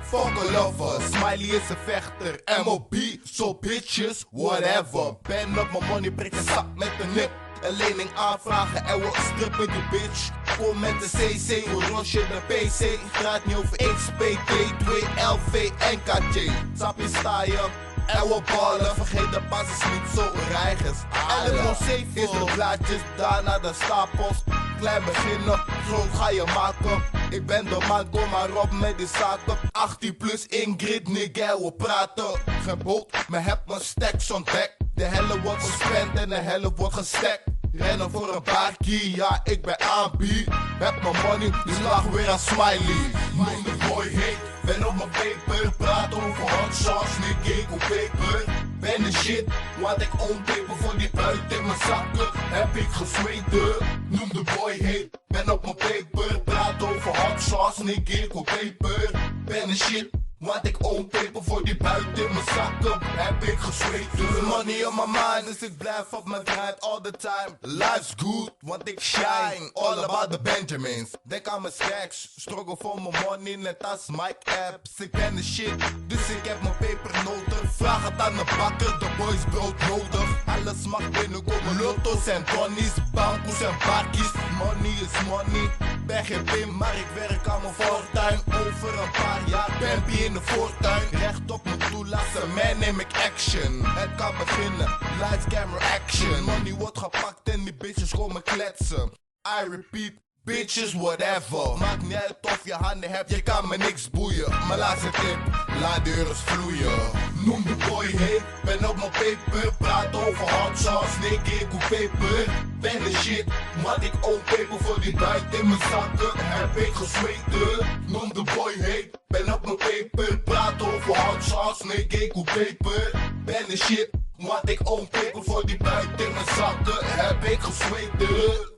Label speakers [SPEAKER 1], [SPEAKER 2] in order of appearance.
[SPEAKER 1] fuck a lover. Smiley is een vechter, MOB, so bitches, whatever. Ben op mijn money, prik een zak met een nip. Een lening aanvragen en we strippen die bitch. Kom met de CC, we rosje de PC. Het gaat niet over XPT, 2 LV en KJ. Sappie sta je en we ballen. Vergeet de basis niet zo reigers. 1107 is de blaadjes, daarna de stapels. Klein beginnen, groot ga je maken. Ik ben de man, kom maar op met die zaken. 18 plus Ingrid, nigga, we praten. Geboekt, maar heb mijn stacks ontdekt. De helft wordt gespend en de helft wordt gestekt. Rennen voor een baarkie, ja ik ben AB. Heb mijn money, dus lach weer aan Smiley. Noem de boy heet, ben op mijn paper. Praat over hot sauce, nigga, ik op paper. Ben de shit, want ik own paper voor die buit in mijn zakken. Heb ik gezweten, noem de boy heet. Ben op mijn paper, praat over hot sauce, nigga, ik op paper. Ben de shit. Want ik own paper voor die buit in mijn zakken. Heb ik gezweten. Money on my mind, dus ik blijf op mijn grind all the time. Life's good, want ik shine. All about the Benjamins. Denk aan mijn stacks, struggle voor mijn money net als Mike Apps. Ik ken de shit, dus ik heb mijn paper nodig. Vraag het aan de bakker, de boys brood nodig. Alles mag binnenkomen, lotto's en donnies, bankos en bakkies. Money is money, ben geen pim, maar ik werk aan mijn fortuin. Over een paar jaar ben je in de voortuin. Recht op mijn toelassen, man neem ik action. Het kan beginnen, lights, camera, action. Money wordt gepakt en die bitches komen kletsen. I repeat, bitches whatever. Maakt niet uit of je handen hebt, je kan me niks boeien. Mijn laatste tip, laat de euro's vloeien. Noem de boy heet, ben op mijn paper. Praat over hot sauce, nigga, ik hoef paper. Ben de shit, want ik own paper voor die buit in mijn zakken. Heb ik gezweten, noem de boy heet. Ben op mijn paper, praat over hot sauce, nigga, ik hoef paper. Ben de shit, want ik own paper voor die buit in mijn zakken. Heb ik gezweten.